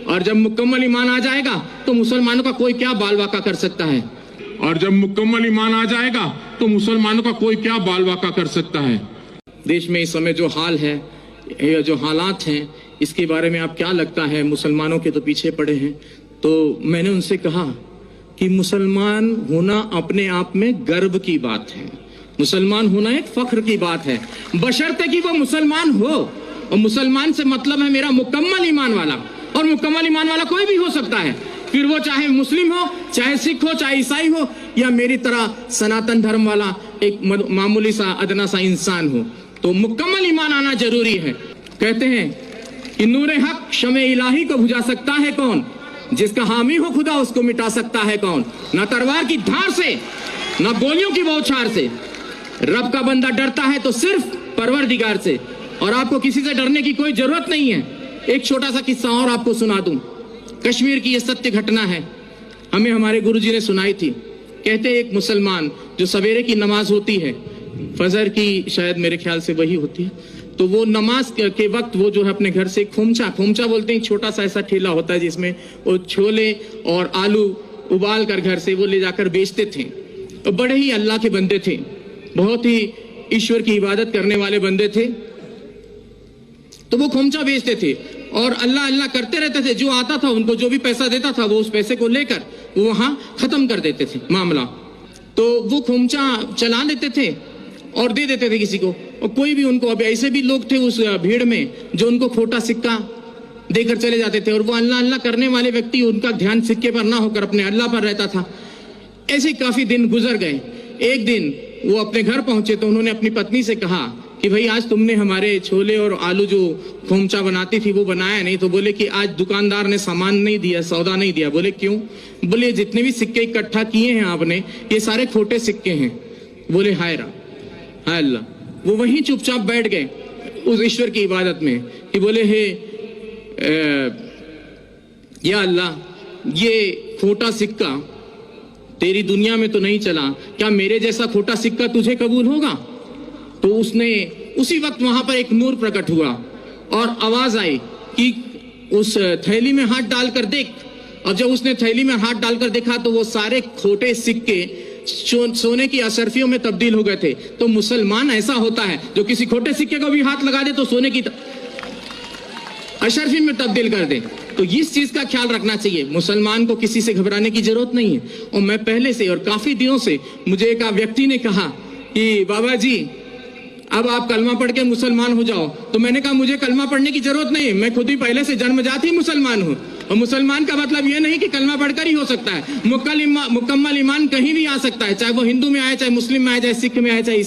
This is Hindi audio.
और जब मुकम्मल ईमान आ जाएगा तो मुसलमानों का कोई क्या बाल वाका कर सकता है। और जब मुकम्मल ईमान आ जाएगा तो मुसलमानों का कोई क्या बाल वाका कर सकता है। देश में इस समय जो हाल है, जो हालात हैं, इसके बारे में आप क्या लगता है? मुसलमानों के तो पीछे पड़े हैं। तो मैंने उनसे कहा कि मुसलमान होना अपने आप में गर्व की बात है, मुसलमान होना एक फख्र की बात है, बशर्ते कि वो मुसलमान हो। और मुसलमान से मतलब है मेरा मुकम्मल ईमान वाला, और मुकम्मल ईमान वाला कोई भी हो सकता है, फिर वो चाहे मुस्लिम हो, चाहे सिख हो, चाहे ईसाई हो, या मेरी तरह सनातन धर्म वाला एक मामूली सा अदना सा इंसान हो। तो मुकम्मल ईमान आना जरूरी है। कहते हैं कि नूरे हक शमे इलाही को बुझा सकता है कौन, जिसका हामी हो खुदा उसको मिटा सकता है कौन। ना तलवार की धार से, ना गोलियों की बौछार से, रब का बंदा डरता है तो सिर्फ परवरदिगार से, और आपको किसी से डरने की कोई जरूरत नहीं है। एक छोटा सा किस्सा और आपको सुना दूं। कश्मीर की यह सत्य घटना है, हमें हमारे गुरुजी ने सुनाई थी। कहते एक मुसलमान, जो सवेरे की नमाज होती है, फजर की शायद मेरे ख्याल से वही होती है, तो वो नमाज के वक्त वो जो है अपने घर से खोमचा बोलते हैं, छोटा सा ऐसा ठेला होता है जिसमें वो छोले और आलू उबाल कर घर से वो ले जाकर बेचते थे। तो बड़े ही अल्लाह के बंदे थे, बहुत ही ईश्वर की इबादत करने वाले बंदे थे। तो वो खोमचा बेचते थे और अल्लाह अल्लाह करते रहते थे। जो आता था उनको जो भी पैसा देता था वो उस पैसे को लेकर वो वहां खत्म कर देते थे मामला। तो वो खोमचा चला लेते थे और दे देते थे किसी को, और कोई भी उनको, अब ऐसे भी लोग थे उस भीड़ में जो उनको खोटा सिक्का देकर चले जाते थे, और वो अल्लाह अल्लाह करने वाले व्यक्ति, उनका ध्यान सिक्के पर ना होकर अपने अल्लाह पर रहता था। ऐसे काफी दिन गुजर गए। एक दिन वो अपने घर पहुंचे तो उन्होंने अपनी पत्नी से कहा कि भाई आज तुमने हमारे छोले और आलू जो खोमचा बनाती थी वो बनाया नहीं। तो बोले कि आज दुकानदार ने सामान नहीं दिया, सौदा नहीं दिया। बोले क्यों? बोले जितने भी सिक्के इकट्ठा किए हैं आपने, ये सारे खोटे सिक्के हैं। बोले हाय अल्लाह। वो वहीं चुपचाप बैठ गए उस ईश्वर की इबादत में कि बोले हे या अल्लाह, ये खोटा सिक्का तेरी दुनिया में तो नहीं चला, क्या मेरे जैसा खोटा सिक्का तुझे कबूल होगा? तो उसने उसी वक्त वहां पर एक नूर प्रकट हुआ और आवाज आई कि उस थैली में हाथ डालकर देख। और जब उसने थैली में हाथ डालकर देखा तो वो सारे खोटे सिक्के सोने की अशर्फियों में तब्दील हो गए थे। तो मुसलमान ऐसा होता है जो किसी खोटे सिक्के को भी हाथ लगा दे तो सोने की अशर्फी में तब्दील कर दे। तो इस चीज का ख्याल रखना चाहिए। मुसलमान को किसी से घबराने की जरूरत नहीं है। और मैं पहले से और काफी दिनों से, मुझे एक व्यक्ति ने कहा कि बाबा जी अब आप कलमा पढ़ के मुसलमान हो जाओ। तो मैंने कहा मुझे कलमा पढ़ने की जरूरत नहीं, मैं खुद ही पहले से जन्मजात ही मुसलमान हूँ। और मुसलमान का मतलब यह नहीं कि कलमा पढ़कर ही हो सकता है, मुकम्मल ईमान कहीं भी आ सकता है, चाहे वो हिंदू में आए, चाहे मुस्लिम में आए, चाहे सिख में आए, चाहे